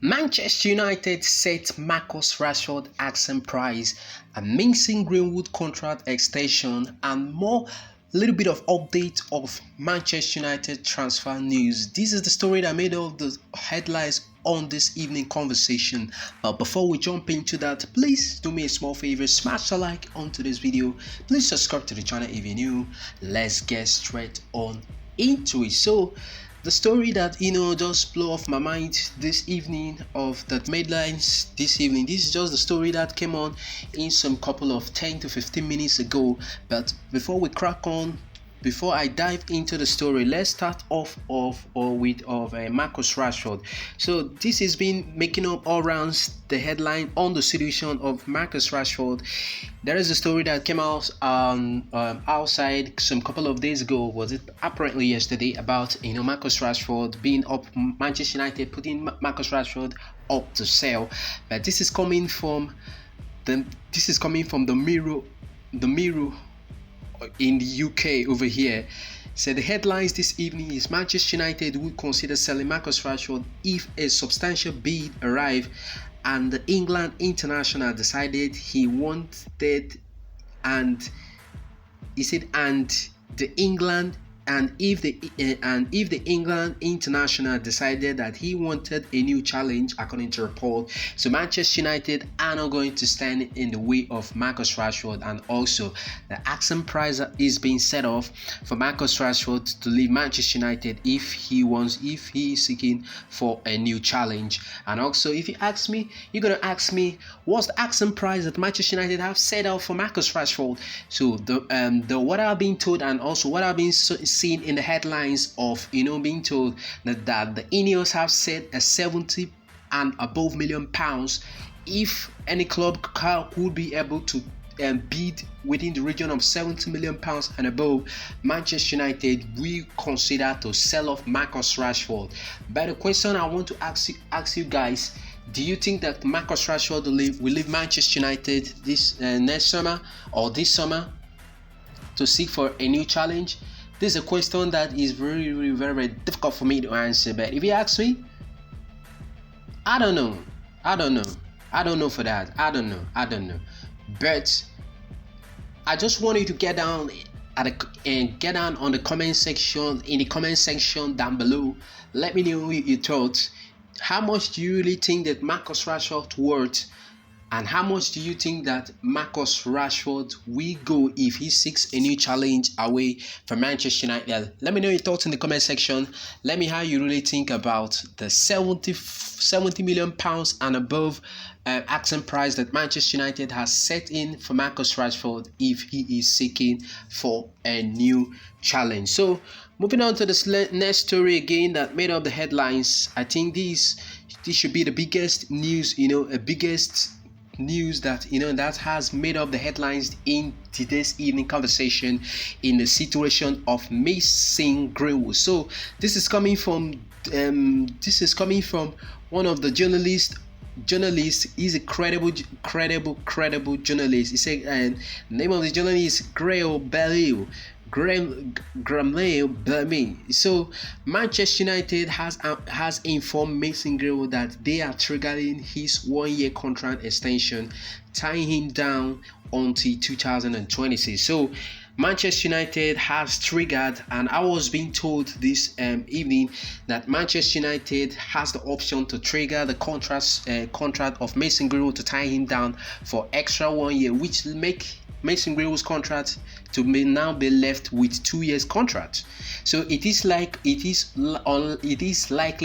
Manchester United set Marcus Rashford asking price, a Mason Greenwood contract extension, and more. Little bit of update of Manchester United transfer news. This is the story that made all the headlines on this evening conversation. But before we jump into that, please do me a small favor, smash a like onto this video. Please subscribe to the channel if you're new. Let's get straight on into it. So the story that just blew off my mind this evening of that headlines this evening, this is just the story that came on in some couple of 10 to 15 minutes ago. But before we crack on, before I dive into the story, let's start off with Marcus Rashford. So this has been making up all rounds the headline on the situation of Marcus Rashford. There is a story that came out outside some couple of days ago, was it apparently yesterday, about Marcus Rashford being up, Manchester United putting Marcus Rashford up to sell. But this is coming from the Mirror in the UK over here. So the headlines this evening is Manchester United would consider selling Marcus Rashford if a substantial bid arrived, and the England international decided he wanted, and he said, if the England international decided that he wanted a new challenge, according to report, so Manchester United are not going to stand in the way of Marcus Rashford, and also the asking price is being set off for Marcus Rashford to leave Manchester United if he is seeking for a new challenge. And also, if you ask me, you're gonna ask me, what's the asking price that Manchester United have set out for Marcus Rashford? So the what I've been told, and also what I've been seen in the headlines of being told that the Ineos have set a 70 and above million pounds if any club would be able to bid within the region of 70 million pounds and above. Manchester United will consider to sell off Marcus Rashford. But the question I want to ask you guys, do you think that Marcus Rashford will leave Manchester United this next summer or this summer to seek for a new challenge? This is a question that is very, very, very, very difficult for me to answer. But if you ask me, I don't know for that. I don't know. But I just want you to get down on the comment section, down below. Let me know your thoughts. How much do you really think that Marcus Rashford worth? And how much do you think that Marcus Rashford will go if he seeks a new challenge away from Manchester United? Let me know your thoughts in the comment section. Let me know how you really think about the 70 million pounds and above asking price that Manchester United has set in for Marcus Rashford if he is seeking for a new challenge. So moving on to the next story again that made up the headlines. I think this should be the biggest news, biggest news that that has made up the headlines in today's evening conversation in the situation of Mason Greenwood. So this is coming from one of the journalists. He's a credible journalist. He said, and the name of the journalist is Graham Bellamy. So Manchester United has informed Mason Greenwood that they are triggering his 1-year contract extension, tying him down until 2026. So Manchester United has triggered, and I was being told this evening that Manchester United has the option to trigger the contract of Mason Greenwood to tie him down for extra 1 year, which will make Mason Greenwood's contract to now be left with 2 years contract. So it is likely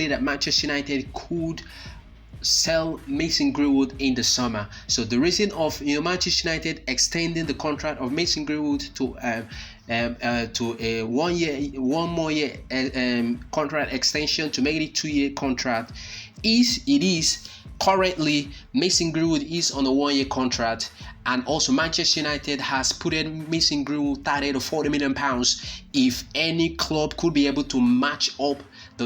that Manchester United could sell Mason Greenwood in the summer. So the reason of Manchester United extending the contract of Mason Greenwood to a 1 more year contract extension to make it 2-year contract is currently Mason Greenwood is on a 1-year contract, and also Manchester United has put in Mason Greenwood 30 to 40 million pounds if any club could be able to match up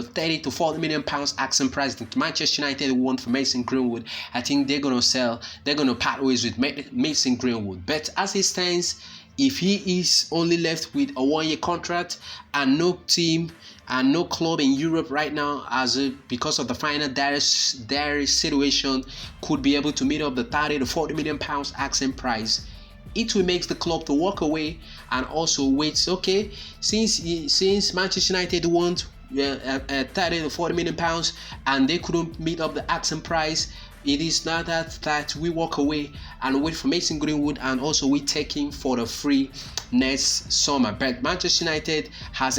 the 30 to 40 million pounds asking price that Manchester United want for Mason Greenwood, I think they're gonna part ways with Mason Greenwood. But as it stands, if he is only left with a 1-year contract and no team and no club in Europe right now, because of the final dire situation, could be able to meet up the 30 to 40 million pounds asking price, it will make the club to walk away and also wait. Okay, since Manchester United want 30 to 40 million pounds and they couldn't meet up the asking price, it is not that we walk away and wait for Mason Greenwood and also we take him for the free next summer. But Manchester United has